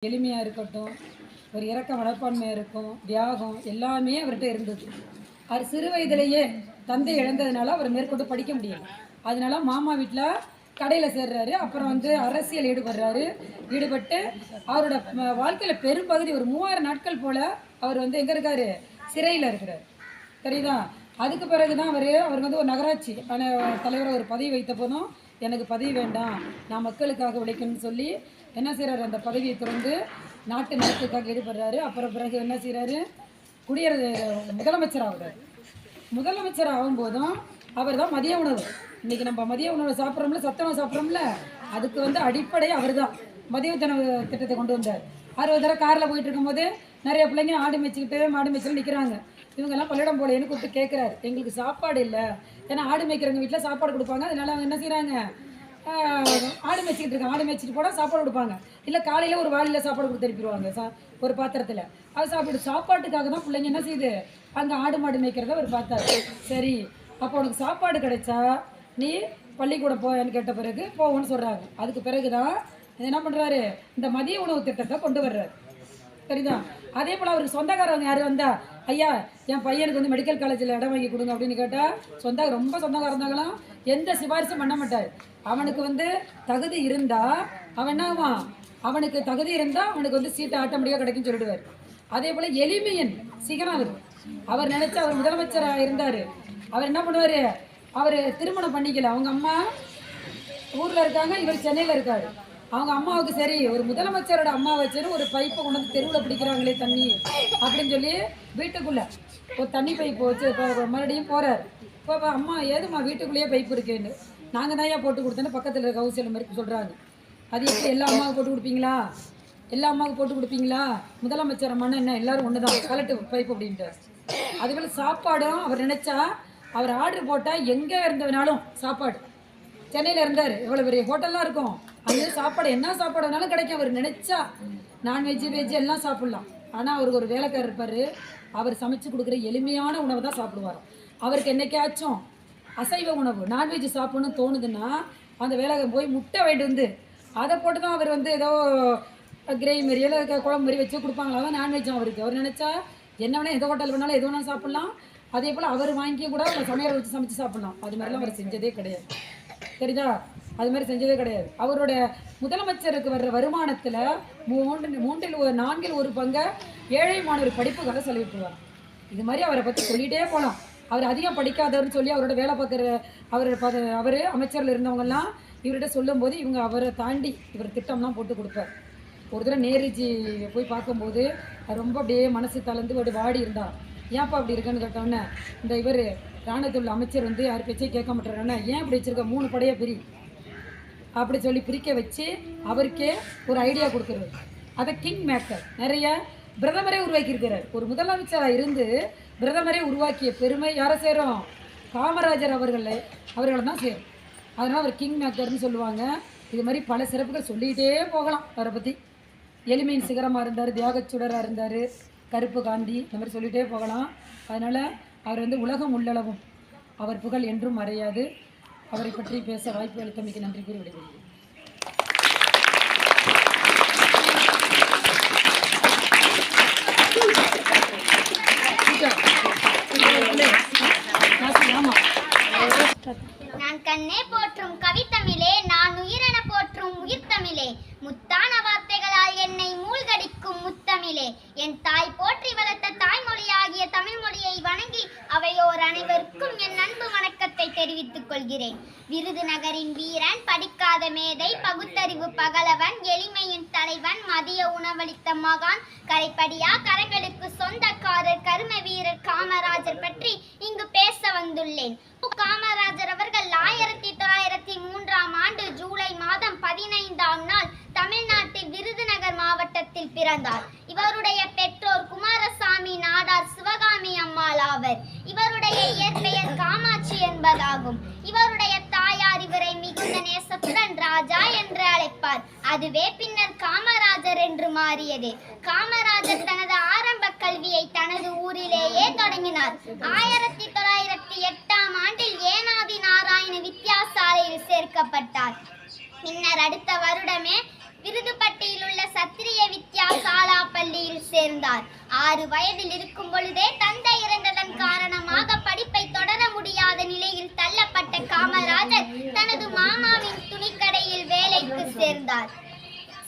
எளிமையாக இருக்கட்டும், ஒரு இரக்க மனப்பான்மையாக இருக்கும், தியாகம் எல்லாமே அவர்கிட்ட இருந்தது. அவர் சிறு வயதிலேயே தந்தை இழந்ததுனால அவர் மேற்கொண்டு படிக்க முடியல. அதனால மாமா வீட்டில் கடையில் சேர்றாரு. அப்புறம் அரசியல் ஈடுபட்டு அவரோட வாழ்க்கையில் பெரும்பகுதி ஒரு 3000 நாட்கள் போல் அவர் எங்கே இருக்காரு? சிறையில் இருக்கிறார். சரிதா? அதுக்கு பிறகு தான் அவர் ஒரு நகராட்சி தலைவரை ஒரு பதவி வைத்த போதும் எனக்கு பதவி வேண்டாம், நான் மக்களுக்காக உழைக்கணும்னு சொல்லி என்ன செய்கிறாரு? அந்த பதவியை திறந்து நாட்டு நலத்துக்காக ஈடுபடுறாரு. அப்புறம் பிறகு என்ன செய்கிறாரு? முதலமைச்சர் ஆகுறாரு. முதலமைச்சர் ஆகும்போதும் அவர் தான் மதிய உணவு, இன்றைக்கி நம்ம மதிய உணவு சாப்பிட்றோம்ல, சத்துணவு சாப்பிட்றோம்ல, அதுக்கு அடிப்படை அவர் தான் மதிய உணவு திட்டத்தை கொண்டு வந்தார். 60 தடவை காரில் போயிட்டு இருக்கும்போது நிறைய பிள்ளைங்க ஆடு மேய்ச்சிக்கிட்டு மாடு மேய்ச்சல் நிற்கிறாங்க. இவங்கெல்லாம் பள்ளிடம் போலேன்னு கூப்பிட்டு கேட்குறாரு, எங்களுக்கு சாப்பாடு இல்லை. ஏன்னா ஆடு மேய்க்கிறவங்க வீட்டில் சாப்பாடு கொடுப்பாங்க. அதனால அவங்க என்ன செய்கிறாங்க? ஆடு மேய்ச்சிக்கிட்டு இருக்காங்க. ஆடு மேய்ச்சிட்டு போனால் சாப்பாடு கொடுப்பாங்க. இல்லை காலையில் ஒரு வாளியில் சாப்பாடு கொடுத்து அனுப்பிடுவாங்க ஒரு பாத்திரத்தில். அது சாப்பாட்டுக்காக தான் பிள்ளைங்க என்ன செய்யுது? அங்கே ஆடு மாடு மேய்க்கிறத அவர் பார்த்தாரு. சரி, அப்போ உனக்கு சாப்பாடு கிடைச்சா நீ பள்ளிக்கூடம் போன்னு கேட்ட பிறகு போவோன்னு சொல்கிறாங்க. அதுக்கு பிறகு தான் என்ன பண்ணுறாரு? இந்த மதிய உணவு திட்டத்தை கொண்டு வர்றாரு. சரிதான்? அதே போல் அவருக்கு சொந்தக்காரவங்க யாரும் வந்தா, ஐயா என் பையனுக்கு மெடிக்கல் காலேஜில் இடம் வாங்கி கொடுங்க அப்படின்னு கேட்டால் ரொம்ப சொந்தக்காரந்தாங்களாம் எந்த சிபாரிசும் பண்ண மாட்டார். அவனுக்கு தகுதி இருந்தால் அவன் என்னவான்? அவனுக்கு தகுதி இருந்தால் அவனுக்கு சீட்டு ஆட்டோமேட்டிக்காக கிடைக்குன்னு சொல்லிடுவார். அதே போல் எளிமையன் சிகரம் அவர் நினச்சா அவர் முதலமைச்சராக இருந்தார். அவர் என்ன பண்ணுவார்? அவர் திருமணம் பண்ணிக்கல. அவங்க அம்மா ஊரில் இருக்காங்க, இவர் சென்னையில் இருக்கார். அவங்க அம்மாவுக்கு சரி, ஒரு முதலமைச்சரோட அம்மா வச்சுன்னு ஒரு பைப்பை கொண்டு தெருவில் பிடிக்கிறாங்களே தண்ணி அப்படின்னு சொல்லி வீட்டுக்குள்ளே ஒரு தண்ணி பைப்பு வச்சு இப்போ மறுபடியும் போகிறார். இப்போ அம்மா ஏதும்மா வீட்டுக்குள்ளேயே பைப்பு இருக்குன்னு, நாங்கள் தான் ஏன் போட்டு கொடுத்தோன்னு பக்கத்தில் இருக்க ஹவுஸ் மாதிரி சொல்கிறாங்க. அது எப்படி எல்லா அம்மாவுக்கு போட்டு கொடுப்பீங்களா? எல்லா அம்மாவுக்கு போட்டு கொடுப்பீங்களா? முதலமைச்சர் அம்மானா என்ன எல்லாரும் ஒன்று தான், கலட்டு பைப்பு அப்படின்ட்டு. அதுபோல் சாப்பாடும் அவர் நினச்சா அவர் ஆர்டர் போட்டால் எங்கே இருந்ததுனாலும் சாப்பாடு, சென்னையில் இருந்தார், எவ்வளோ பெரிய ஹோட்டல்லாம் இருக்கும், அங்கே சாப்பாடு என்ன சாப்பாடு வேணாலும் கிடைக்கும். அவர் நினச்சா நான்வெஜ்ஜு வெஜ்ஜு எல்லாம் சாப்பிட்லாம். ஆனால் அவருக்கு ஒரு வேலைக்காரர் இருப்பார், அவர் சமைச்சு கொடுக்குற எளிமையான உணவை தான் சாப்பிடுவார். அவருக்கு என்றைக்காச்சும் அசைவ உணவு நான்வெஜ் சாப்பிட்ணுன்னு தோணுதுன்னா அந்த வேலைக்காரர் போய் முட்டை வாங்கிட்டு அதை போட்டு தான் அவர் ஏதோ கிரேவி மாரி இல்லை குழம்பு மாரி வச்சு கொடுப்பாங்களா, தான் நான்வெஜ்ஜும் அவருக்கு. அவர் நினச்சா என்ன வேணால் எந்த ஹோட்டல் வேணாலும் எது வேணாலும் சாப்பிட்லாம். அதே போல் அவர் வாங்கி கூட சமையலை வச்சு சமைச்சு சாப்பிட்லாம். அது மாதிரிலாம் அவர் செஞ்சதே கிடையாது. சரிதா? அது மாதிரி செஞ்சதே கிடையாது. அவரோட முதலமைச்சருக்கு வர்ற வருமானத்தில் 4/4 ஒரு பங்கை ஏழை மாணவர் படிப்புக்காக செலவிட்டுருவார். இது மாதிரி அவரை பற்றி சொல்லிகிட்டே போகலாம். அவர் அதிகம் படிக்காதவர்னு சொல்லி அவரோட வேலை பார்க்குற அவர் அமைச்சரில் இருந்தவங்கெல்லாம் இவர்கிட்ட சொல்லும்போது இவங்க அவரை தாண்டி இவர் திட்டம்லாம் போட்டு கொடுப்பார். ஒரு தடவை நேருஜி போய் பார்க்கும்போது ரொம்ப அப்படியே மனசு தளர்ந்து ஒரு வாடி இருந்தார். ஏன்ப்பா அப்படி இருக்குன்னு கேட்டோன்னே, இந்த இவர் ராணுவத்துள்ள அமைச்சர் யார் பேச்சே கேட்க மாட்டாருன்னா, ஏன் இப்படி வச்சுருக்க 3 படையை அப்படி சொல்லி பிரிக்க வச்சு அவருக்கே ஒரு ஐடியா கொடுக்குறாரு. அதை கிங் மேக்கர் நிறைய பிரதமரே உருவாக்கியிருக்கிறார். ஒரு முதலமைச்சராக இருந்து பிரதமரே உருவாக்கிய பெருமை யாரை சேரும்? காமராஜர் அவர்களை தான் சேரும். அதனால் அவர் கிங் மேக்கர்னு சொல்லுவாங்க. இது மாதிரி பல சிறப்புகள் சொல்லிகிட்டே போகலாம் அவரை பற்றி. எளிமையின் சிகரமாக இருந்தார், தியாகச்சுடராக இருந்தார், கருப்பு காந்தி, இந்த மாதிரி சொல்லிகிட்டே போகலாம். அதனால் அவர் உலகம் உள்ளளவும் அவர் புகழ் என்றும் மறையாது. அவரை பற்றி பேச வாய்ப்பு அளித்தமைக்கு நன்றி கூறி விடுகிறேன். நான் கண்ணே போற்றும் கவித்தமிழே, நான் உயிரென போற்றும் உயிர் தமிழே, முத்தான வார்த்தைகளால் என்னை மூழ்கடிக்கும் முத்தமிழே, என் தாய் போற்றி வளர்த்த தாய்மொழியாகிய தமிழ் மொழியை வணங்கி அவையோர் அனைவருக்கும் என் அன்பு வணக்கத்தை தெரிவித்துக் கொள்கிறேன். விருதுநகரின் வீரன், படிக்காத மேதை, பகுத்தறிவு பகலவன், எளிமையின் தலைவன், மதிய உணவளித்த மகான், கரைப்படியா கரங்களுக்கு சொந்தக்காரர், கரும வீரர் காமராஜர் பற்றி இங்கு பேச வந்துள்ளேன். காமராஜர் அவர்கள் 1903ஆம் ஆண்டு ஜூலை மாதம் 15ஆம் நாள் தமிழ்நாட்டில் விருதுநகர் மாவட்டத்தில் பிறந்தார். இவருடைய பெற்றோர் குமாரசாமி நாடார், சிவகாமி அம்மாள் ஆவர். இவருடைய இயற்பெயர் காமாட்சி என்பதாகும். இவருடைய தாயார் இவரை மிகுந்த நேசத்துடன் ராஜா என்று அழைப்பார். அதுவே பின்னர் காமராஜர் என்று மாறியது. காமராஜர் தனது ஆரம்ப கல்வியை தனது ஊரிலேயே தொடங்கினார். 1908ஆம் ஆண்டில் ஏனாதி நாராயண வித்யாசாலையில் சேர்க்கப்பட்டார். பின்னர் அடுத்த வருடமே விருதுப்பட்டியில் உள்ள சத்திரிய வித்யா சாலா பள்ளியில் சேர்ந்தார். 6 வயதில் இருக்கும் பொழுதே தந்தை இறந்ததன் காரணமாக படிப்பை தொடர முடியாத நிலையில் தள்ளப்பட்ட காமராஜர் தனது மாமாவின் துணிக்கடையில் வேலைக்கு சேர்ந்தார்.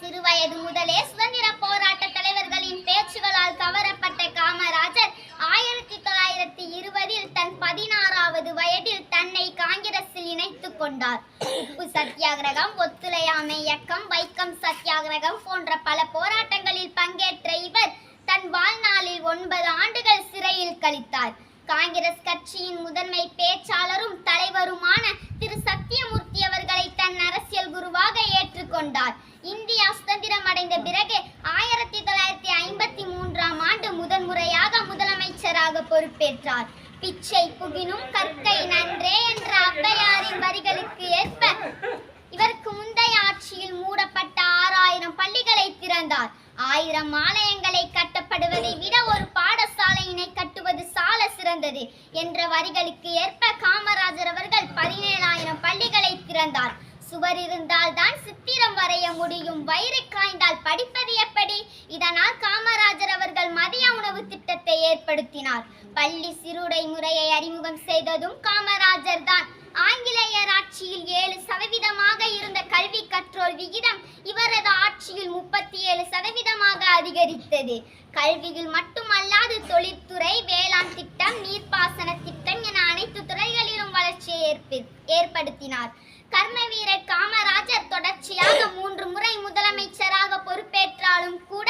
சிறுவயது முதலே சுதந்திர போராட்ட தலைவர்களின் பேச்சுகளால் கவரப்பட்ட காமராஜர் 1920 தன் 16வது வயதில் தன்னை காங்கிரஸில் இணைத்துக் கொண்டார். உப்பு சத்தியாகிரகம், ஒத்துழையாமை இயக்கம், வைக்கம் சத்தியாகிரகம் போன்ற பல போராட்டங்களில் பங்கேற்ற இவர் தன் வாழ்நாளில் 9 ஆண்டுகள் சிறையில் கழித்தார். காங்கிரஸ் கட்சியின் முதன்மை பேச்சாளரும் தலைவருமான திரு சத்தியமூர்த்தி அவர்களை தன் அரசியல் குருவாக ஏற்றுக்கொண்டார். இந்தியா சுதந்திரம் அடைந்த பிறகு 1953ஆம் ஆண்டு முதன்முறையாக முதலமைச்சராக பொறுப்பேற்றார். பிச்சை புகினும் கற்கை நன்றே என்ற ஔவையாரின் வரிகளுக்கு ஏற்ப இவருக்கு முந்தைய ஆட்சியில் மூடப்பட்ட 6000 பள்ளிகளை திறந்தார். 1000 ஆலயங்களை கட்டப்படுவதை விட ஒரு பாடசாலையினை கட்டுவது சால சிறந்தது என்ற வரிகளுக்கு ஏற்ப காமராஜர் அவர்கள் 17,000 பள்ளிகளை திறந்தார். சுவர் இருந்தால் தான் சித்திரம் வரைய முடியும், வயிறு காய்ந்தால் படிப்பது எப்படி? இதனால் காமராஜர் அவர்கள் மதிய உணவு திட்டத்தை ஏற்படுத்தினார். பள்ளி சிறுடை முறையை அறிமுகம் செய்ததும் காமராஜர் தான். ஆங்கிலேயர் ஆட்சியில் 7% இருந்த கல்வி கற்றோர் விகிதம் இவரது ஆட்சியில் 37% அதிகரித்தது. கல்வியில் மட்டுமல்லாது தொழிற்துறை, வேளாண் திட்டம், நீர்ப்பாசன திட்டம் என அனைத்து துறைகளிலும் வளர்ச்சியை ஏற்படுத்தினார். கர்ம வீரர் காமராஜர் தொடர்ச்சியாக 3 முறை முதலமைச்சராக பொறுப்பேற்றாலும் கூட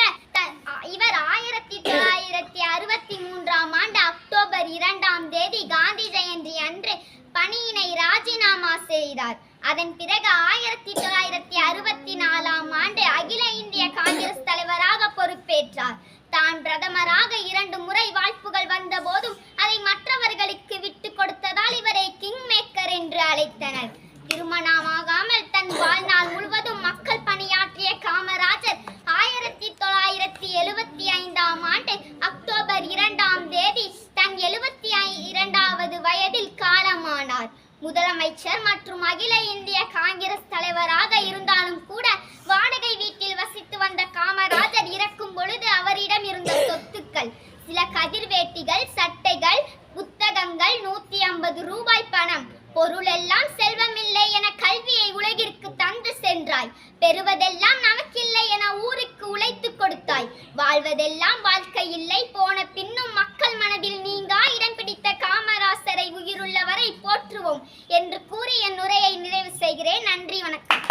இவர் 1963ஆம் ஆண்டு அக்டோபர் 2ஆம் தேதி காந்தி ஜெயந்தி அன்று பணியினை ராஜினாமா செய்தார். அதன் பிறகு 1964ஆம் ஆண்டு அகில இந்திய காங்கிரஸ் தலைவராக பொறுப்பேற்றார். தான் பிரதமராக 2 முறை வாய்ப்புகள் வந்த போதும் அதை மற்றவர்களுக்கு விட்டு கொடுத்ததால் இவரை கிங் மேக்கர் என்று அழைத்தனர். திருமணமாகாமல் தன் வாழ்நாள் முழுவதும் மக்கள் பணியாற்றிய காமராஜர் 1975ஆம் ஆண்டு அக்டோபர் 2ஆம் தேதி தன் 72வது வயதில் காலமானார். முதலமைச்சர் மற்றும் அகில இந்திய காங்கிரஸ் தலைவராக இருந்தாலும் கூட வாடகை வீட்டில் வசித்து வந்த காமராஜர் இறக்கும் பொழுது அவரிடம் இருந்த சொத்துக்கள் சில கதிர்வேட்டிகள், சட்டைகள், புத்தகங்கள், 150 ரூபாய் பணம், பொருளெல்லாம் செல்வமில்லை என கல்வியை உலகிற்கு தந்து சென்றாய், பெறுவதெல்லாம் நமக்கில்லை என ஊருக்கு உழைத்து கொடுத்தாய், வாழ்வதெல்லாம் வாழ்க்கை இல்லை, போன பின்னும் மக்கள் மனதில் நீங்கா இடம் பிடித்த காமராசரை உயிருள்ளவரை போற்றுவோம் என்று கூறி என் உரையை நிறைவு செய்கிறேன். நன்றி, வணக்கம்.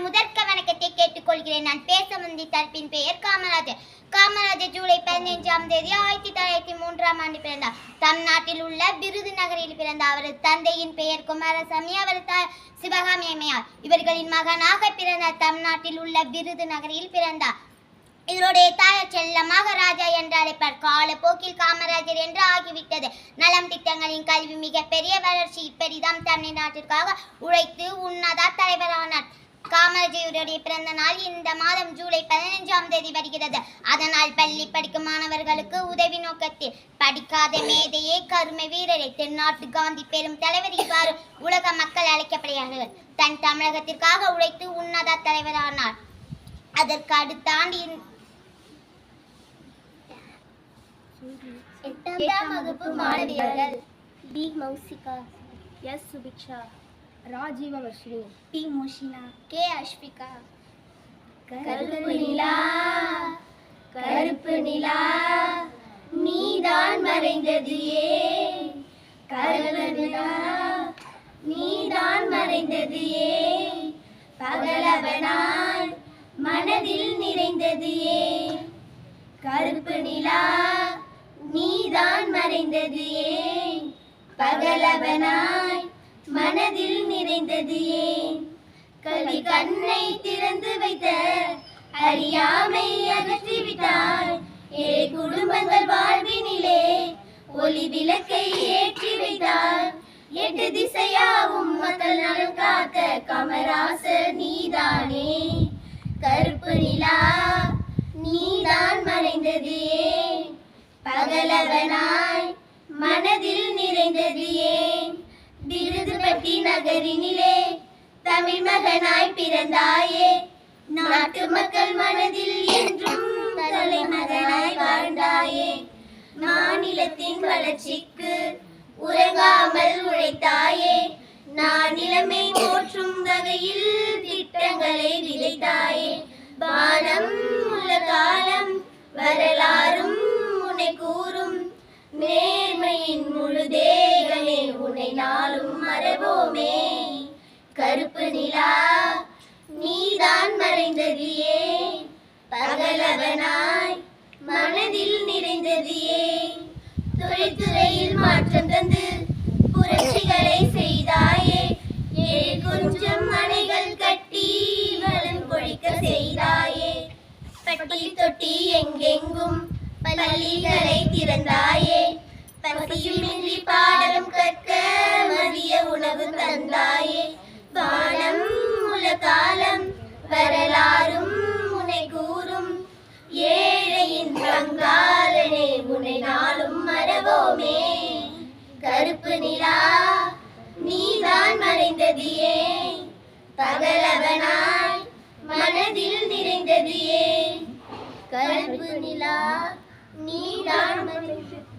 முதற்க வணக்கத்தை கேட்டுக்கொள்கிறேன். நான் பேச வந்த தரப்பின் பெயர் காமராஜர். காமராஜர் ஜூலை 15ஆம் தேதி 1903ஆம் ஆண்டு பிறந்தார். தமிழ்நாட்டில் உள்ள விருதுநகரில் பிறந்த அவரது தந்தையின் பெயர் குமாரசாமி, அவரது தாய் சிவகாமி அம்மையார். இவர்களின் மகனாக பிறந்த தமிழ்நாட்டில் உள்ள விருதுநகரில் பிறந்தார். இவருடைய தாயார் செல்லமாக ராஜா என்று அழைப்பார். காலப்போக்கில் காமராஜர் என்று ஆகிவிட்டது. நலம் திட்டங்களின் கல்வி மிகப்பெரிய வளர்ச்சி. பெரிதாம் தமிழ்நாட்டிற்காக உழைத்து உன்னத தலைவரானார். காமராஜருடைய பிறந்த நாள் இந்த மாதம் ஜூலை 15ஆம் தேதி வருகிறது. அதனால் பள்ளி படிக்கும் மாணவர்களுக்கு உதவி நோக்கத்தில் படிக்காத மேதையே கர்ம வீரரை தென்னாட்டு காந்தி பெரும் தலைவர் இவ்வாறு உலக மக்கள் அழைக்கப்படுகிறார்கள். தன் தமிழகத்திற்காக உழைத்து உன்னத தலைவரானார். அதற்கு அடுத்த ஆண்டு 8ஆம் வகுப்பு மாணவியர்கள் T Mousika, S Subiksha, Rajeeva Varshini, T Mushina, K Ashbika. கருப்பு நிலா கருப்பு நிலா நீதான் மறைந்தது ஏன், கருப்பு நிலா நீதான் மறைந்தது ஏன், பகலவனாய் மனதில் நிறைந்தது ஏன், கருப்பு நிலா நீதான் மறைந்தது ஏன், பகலவனாய் மனதில் நிறைந்தது ஏன், கல்வி கண்ணை திறந்து வைத்த அறியாமை அகற்றிவிட்டாய், ஏழை குடும்பங்கள் வாழ்வினிலே ஒளி விளக்கை ஏற்றி வைத்தார், 8 திசையாவும் மக்கள் நலன் காத்த காமராசர் நீதானே, கருப்பு நிலா நீதான் மறைந்தது ஏன், பகலவனாய் மனதில் நிறைந்தது ஏன், விருதுபட்டி நகரினிலே தமிழ் மகனாய் பிறந்தாயே, நாட்டு மக்கள் மனதில் என்றும் தலைமகனாய் வாழ்ந்தாயே. மாநிலத்தின் வளர்ச்சிக்கு உறங்காமல் உழைத்தாயே, நானிலமை போற்றும் வகையில் திட்டங்களை விதைத்தாயே. வானம் உள்ள காலம் வரலாறும் உன்னை கூறும், நேர்மையின் முழு தேகமே உன்னை நாளும் மறவோமே. கருப்பு நிலா நீதான் மறைந்தது ஏன், பகலவனாய் மனதில் நிறைந்தது ஏன். தொழில்துறையில் மாற்றம் தந்து புரட்சிகளை செய்தாயே, ஏழு கொஞ்சம் மனைகள் கட்டி வளம் கொழிக்க செய்தாயே. பட்டி தொட்டி எங்கெங்கும் பள்ளிகளை திறந்தாயே, பசியுமின்றி பாடம் கற்க மதிய உணவு தந்தாயே. வானம் உள்ள காலம் வரலாறும் உன்னை கூறும், ஏழையின் பங்காளனே உன்னை நாளும் மறவோமே. கருப்பு நிலா நீதான் மறைந்தது ஏன், பகலவனாய் மனதில் நிறைந்தது ஏன். கருப்பு நிலா நீதான் மறைந்தது